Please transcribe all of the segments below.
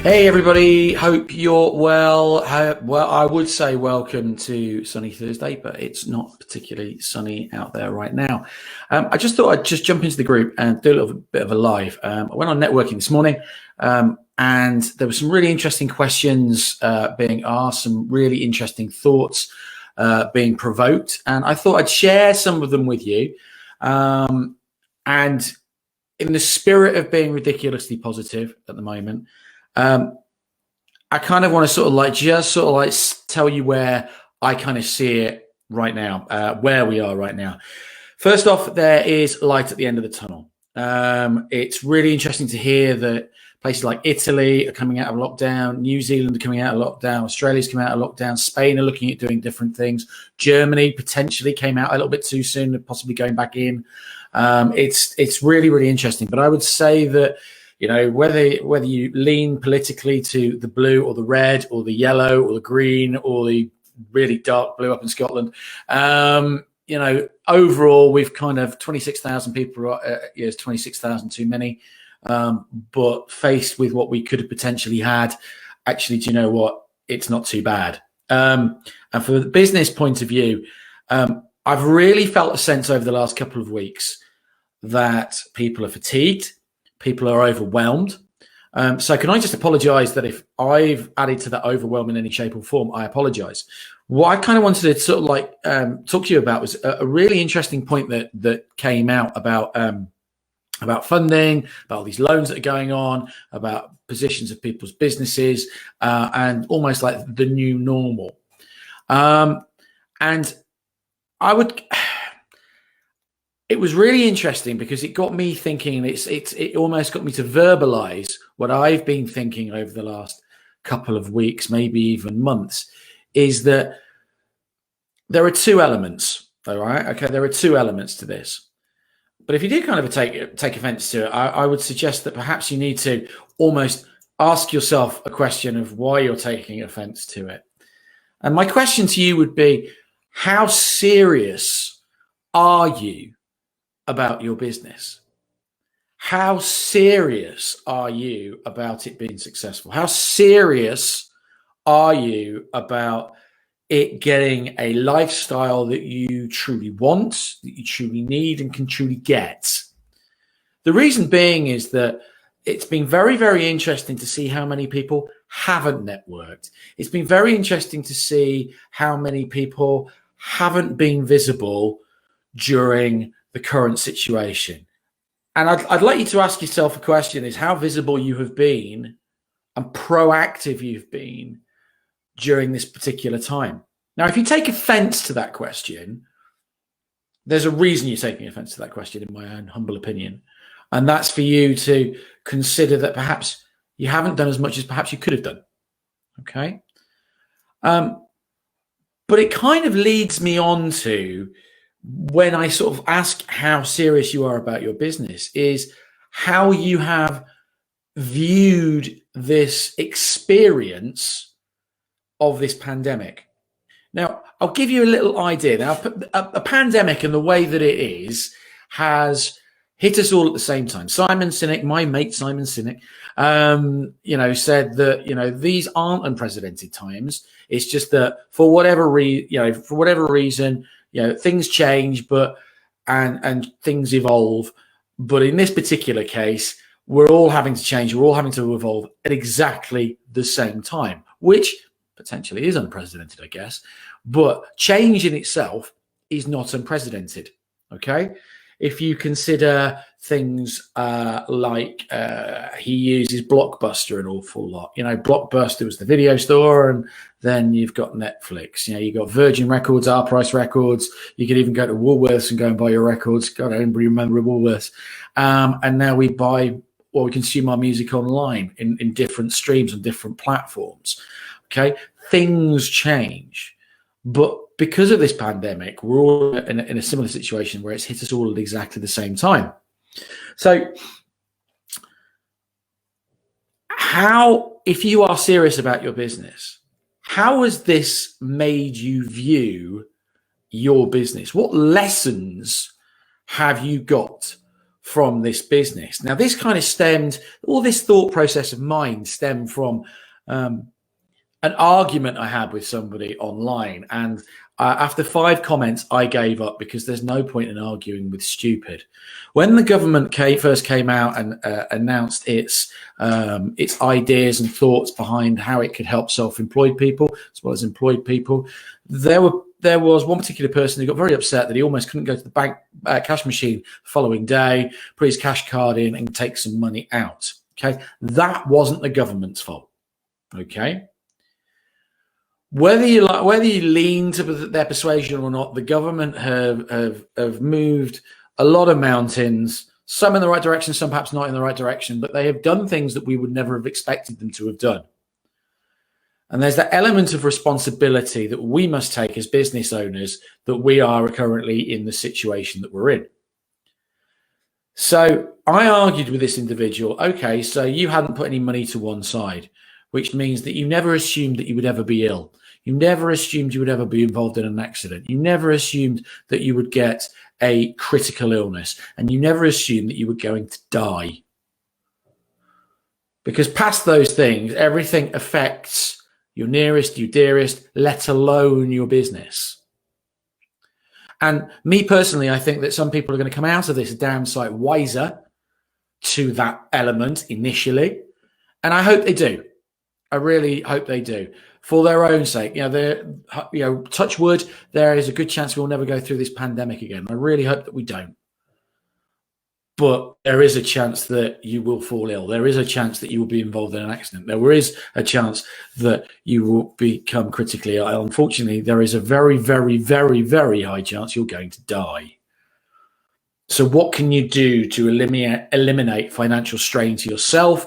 Hey everybody, hope you're well. Well, I would say welcome to Sunny Thursday, but it's not particularly sunny out there right now. I just thought I'd just jump into the group and do a little bit of a live. I went on networking this morning, and there were some really interesting questions being asked, some really interesting thoughts being provoked, and I thought I'd share some of them with you. And in the spirit of being ridiculously positive at the moment, I kind of want to tell you where I kind of see it right now, where we are right now. First off, there is light at the end of the tunnel. It's really interesting to hear that places like Italy are coming out of lockdown, New Zealand are coming out of lockdown, Australia's coming out of lockdown, Spain are looking at doing different things. Germany potentially came out a little bit too soon, possibly going back in. It's really, really interesting. But I would say that, you know, whether you lean politically to the blue or the red or the yellow or the green or the really dark blue up in Scotland, you know, overall we've kind of 26,000 people. Yes, 26,000 too many. But faced with what we could have potentially had, actually, do you know what? It's not too bad. And for the business point of view, I've really felt a sense over the last couple of weeks that people are fatigued, people are overwhelmed. So can I just apologize that if I've added to that overwhelm in any shape or form, I apologize. What I kind of wanted to sort of like talk to you about was a really interesting point that came out about funding, about all these loans that are going on, about positions of people's businesses, and almost like the new normal. And it was really interesting because it got me thinking. It almost got me to verbalize what I've been thinking over the last couple of weeks, maybe even months, is that there are two elements. All right, okay, there are two elements to this. But if you do kind of take offense to it, I would suggest that perhaps you need to almost ask yourself a question of why you're taking offense to it. And my question to you would be, how serious are you about your business? How serious are you about it being successful? How serious are you about it getting a lifestyle that you truly want, that you truly need and can truly get? The reason being is that it's been very, very interesting to see how many people haven't networked. It's been very interesting to see how many people haven't been visible during the current situation. And I'd like you to ask yourself a question: is how visible you have been and proactive you've been during this particular time. Now, if you take offense to that question, there's a reason you're taking offense to that question, in my own humble opinion. And that's for you to consider that perhaps you haven't done as much as perhaps you could have done. Okay. But it kind of leads me on to, when I sort of ask how serious you are about your business, is how you have viewed this experience of this pandemic. Now, I'll give you a little idea. Now, a pandemic and the way that it is has hit us all at the same time. Simon Sinek, my mate Simon Sinek, said that, these aren't unprecedented times. It's just that for whatever reason, things change, and things evolve. But in this particular case, we're all having to change. We're all having to evolve at exactly the same time, which potentially is unprecedented, I guess. But change in itself is not unprecedented. Okay. If you consider things like he uses Blockbuster an awful lot. Blockbuster was the video store, and then you've got Netflix. You've got Virgin Records, Our Price Records. You could even go to Woolworths and go and buy your records. God, I don't remember Woolworths. And now we consume our music online in different streams on different platforms. Okay, things change. But because of this pandemic, we're all in a similar situation where it's hit us all at exactly the same time. So if you are serious about your business, how has this made you view your business? What lessons have you got from this business. Now, this kind of stemmed, all this thought process of mine stemmed from an argument I had with somebody online. And after 5 comments, I gave up because there's no point in arguing with stupid. When the government first came out and announced its ideas and thoughts behind how it could help self-employed people as well as employed people, there was one particular person who got very upset that he almost couldn't go to the bank cash machine the following day, put his cash card in and take some money out. Okay, that wasn't the government's fault. Okay. Whether you lean to their persuasion or not, the government have moved a lot of mountains, some in the right direction, some perhaps not in the right direction, but they have done things that we would never have expected them to have done. And there's that element of responsibility that we must take as business owners, that we are currently in the situation that we're in. So I argued with this individual, okay, so you hadn't put any money to one side, which means that you never assumed that you would ever be ill. You never assumed you would ever be involved in an accident. You never assumed that you would get a critical illness, and you never assumed that you were going to die. Because past those things, everything affects your nearest, your dearest, let alone your business. And me personally, I think that some people are going to come out of this damn sight wiser to that element initially. And I hope they do. I really hope they do, for their own sake. Touch wood, there is a good chance we'll never go through this pandemic again. I really hope that we don't. But there is a chance that you will fall ill. There is a chance that you will be involved in an accident. There is a chance that you will become critically ill. Unfortunately, there is a very, very, very, very high chance you're going to die. So what can you do to eliminate financial strain to yourself,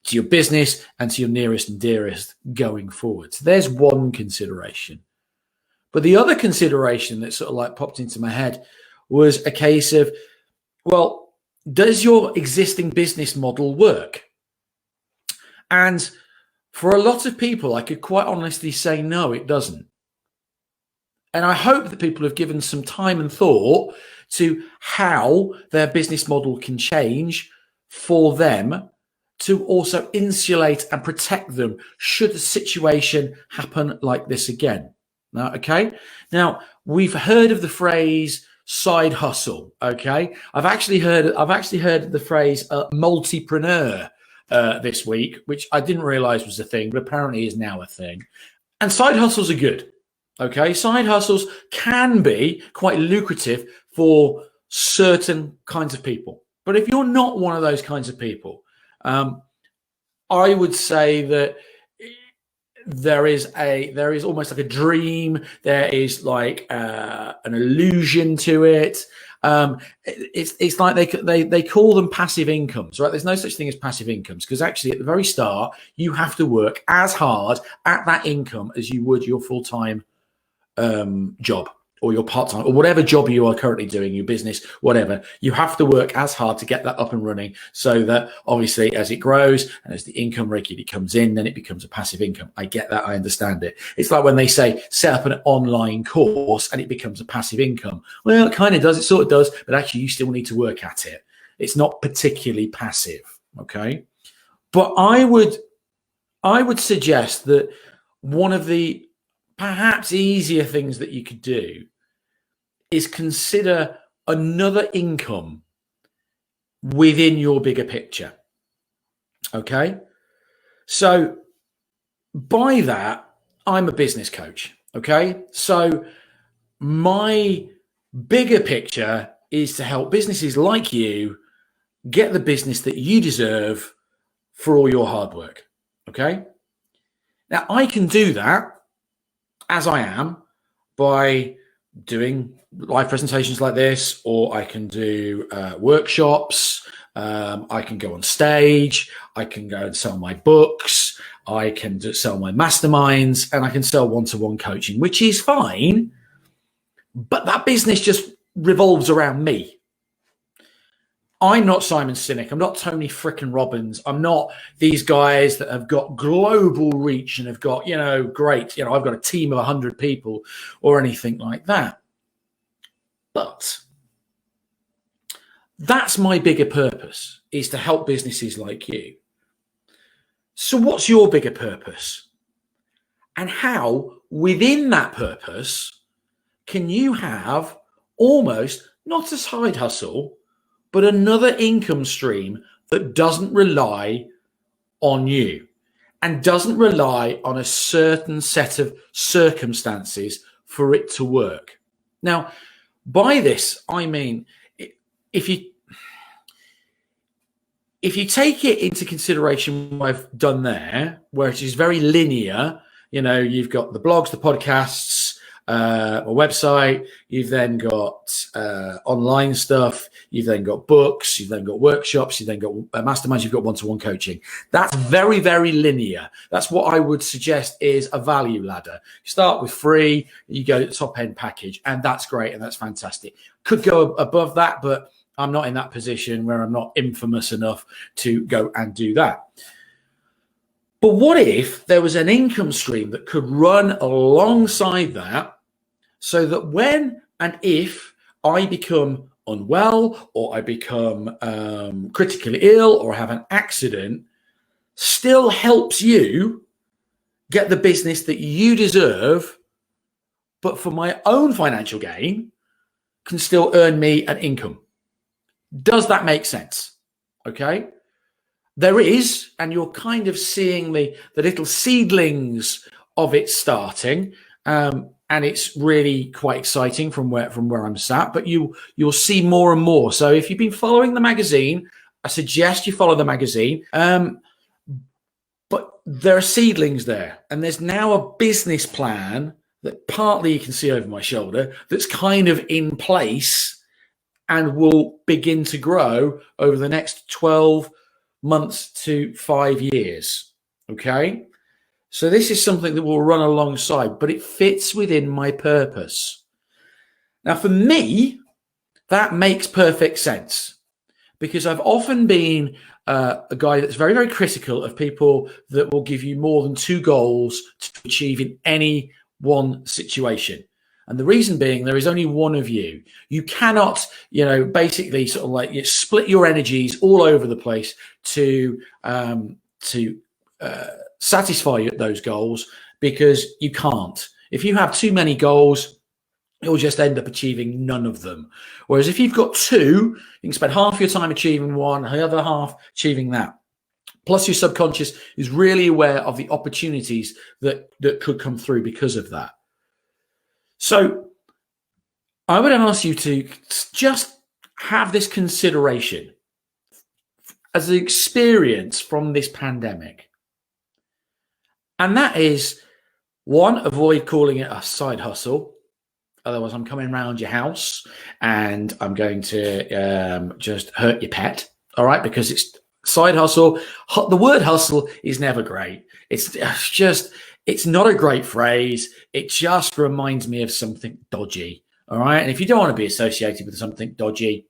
to your business, and to your nearest and dearest going forward? So there's one consideration. But the other consideration that sort of like popped into my head was a case of, well, does your existing business model work? And for a lot of people, I could quite honestly say, no, it doesn't. And I hope that people have given some time and thought to how their business model can change for them to also insulate and protect them should a situation happen like this again. Now, okay. Now, we've heard of the phrase side hustle. Okay. I've actually heard the phrase multipreneur this week, which I didn't realize was a thing, but apparently is now a thing. And side hustles are good. Okay. Side hustles can be quite lucrative for certain kinds of people. But if you're not one of those kinds of people, I would say that there is almost like a dream. There is like an illusion to it. It's like they call them passive incomes, right? There's no such thing as passive incomes, because actually at the very start you have to work as hard at that income as you would your full-time job, or your part-time, or whatever job you are currently doing, your business, whatever. You have to work as hard to get that up and running, so that obviously as it grows and as the income regularly comes in, then it becomes a passive income. I get that. I understand it. It's like when they say set up an online course and it becomes a passive income. Well, it kind of does. It sort of does, but actually you still need to work at it. It's not particularly passive. Okay. But I would suggest that one of the perhaps easier things that you could do is consider another income within your bigger picture. Okay. So by that, I'm a business coach. Okay. So my bigger picture is to help businesses like you get the business that you deserve for all your hard work. Okay. Now I can do that as I am by doing live presentations like this, or I can do workshops. I can go on stage. I can go and sell my books. I can sell my masterminds, and I can sell one-to-one coaching, which is fine. But that business just revolves around me. I'm not Simon Sinek. I'm not Tony frickin' Robbins. I'm not these guys that have got global reach and have got, great, I've got a team of 100 people or anything like that. But That's my bigger purpose, is to help businesses like you. So what's your bigger purpose? And how, within that purpose, can you have almost not a side hustle, but another income stream that doesn't rely on you and doesn't rely on a certain set of circumstances for it to work? Now, by this, I mean, if you take it into consideration what I've done there, where it is very linear, you've got the blogs, the podcasts, a website, you've then got online stuff, you've then got books, you've then got workshops, you've then got masterminds, you've got one-to-one coaching. That's very, very linear. That's what I would suggest is a value ladder. You start with free, you go to the top end package, and that's great and that's fantastic. Could go above that, but I'm not in that position where I'm not infamous enough to go and do that. But what if there was an income stream that could run alongside that, so that when and if I become unwell or I become critically ill or have an accident, still helps you get the business that you deserve, but for my own financial gain, can still earn me an income? Does that make sense? Okay. There is, and you're kind of seeing the little seedlings of it starting, and it's really quite exciting from where I'm sat. But you'll see more and more. So if you've been following the magazine, I suggest you follow the magazine. But there are seedlings there, and there's now a business plan that partly you can see over my shoulder that's kind of in place and will begin to grow over the next 12 months to 5 years. Okay. So this is something that will run alongside, but it fits within my purpose. Now, for me, that makes perfect sense, because I've often been a guy that's very, very critical of people that will give you more than 2 goals to achieve in any one situation. And the reason being, there is only one of you. You cannot, basically sort of like split your energies all over the place to satisfy those goals, because you can't. If you have too many goals, you'll just end up achieving none of them. Whereas if you've got 2, you can spend half your time achieving one, the other half achieving that. Plus, your subconscious is really aware of the opportunities that could come through because of that. So I would ask you to just have this consideration as an experience from this pandemic. And that is, 1, avoid calling it a side hustle. Otherwise, I'm coming around your house and I'm going to just hurt your pet. All right. Because it's side hustle. The word hustle is never great. It's not a great phrase. It just reminds me of something dodgy. All right. And if you don't want to be associated with something dodgy,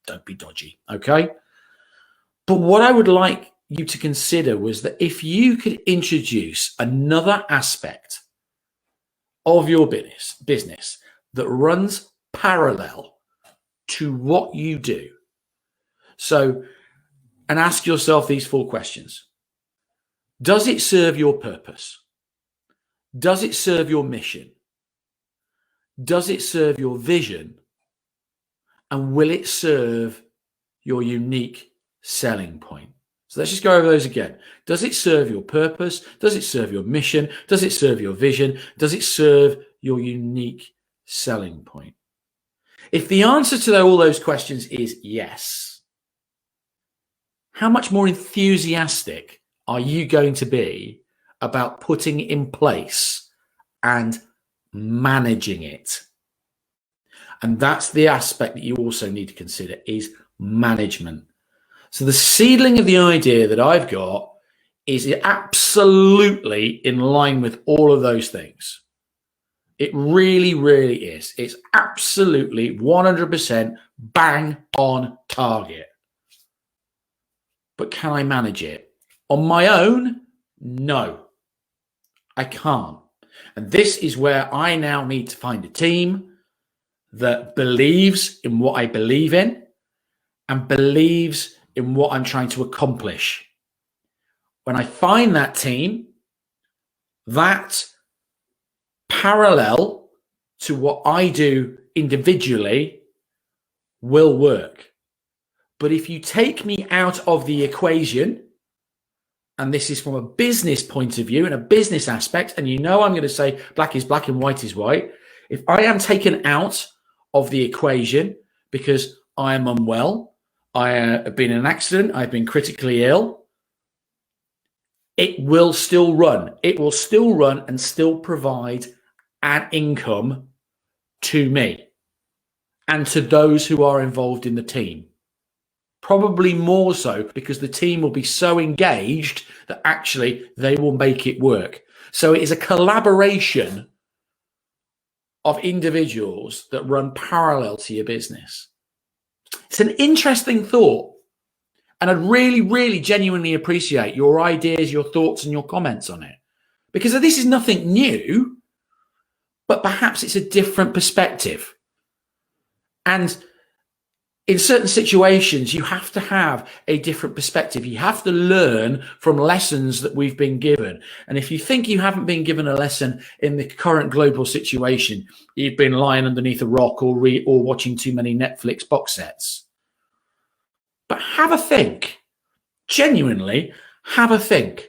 don't be dodgy. Okay. But what I would like you to consider was that if you could introduce another aspect of your business that runs parallel to what you do. So, and ask yourself these 4 questions. Does it serve your purpose? Does it serve your mission? Does it serve your vision? And will it serve your unique selling point? So let's just go over those again. Does it serve your purpose? Does it serve your mission? Does it serve your vision? Does it serve your unique selling point? If the answer to all those questions is yes, how much more enthusiastic are you going to be about putting in place and managing it? And that's the aspect that you also need to consider, is management. So the seedling of the idea that I've got is absolutely in line with all of those things. It really, really is. It's absolutely 100% bang on target. But can I manage it? On my own? No, I can't. And this is where I now need to find a team that believes in what I believe in and believes in what I'm trying to accomplish. When I find that team, that parallel to what I do individually will work. But if you take me out of the equation, and this is from a business point of view and a business aspect, and you know I'm going to say black is black and white is white. If I am taken out of the equation because I am unwell, I have been in an accident, I've been critically ill, it will still run. It will still run and still provide an income to me and to those who are involved in the team. Probably more so because the team will be so engaged that actually they will make it work. So it is a collaboration of individuals that run parallel to your business. It's an interesting thought. And I'd really, really genuinely appreciate your ideas, your thoughts, and your comments on it. Because this is nothing new, but perhaps it's a different perspective. And in certain situations, you have to have a different perspective. You have to learn from lessons that we've been given. And if you think you haven't been given a lesson in the current global situation, you've been lying underneath a rock or watching too many Netflix box sets. But have a think. Genuinely, have a think.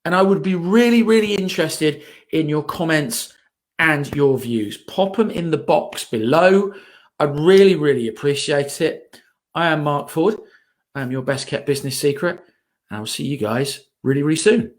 And I would be really, really interested in your comments and your views. Pop them in the box below. I'd really, really appreciate it. I am Mark Ford. I am your best kept business secret. And I'll see you guys really, really soon.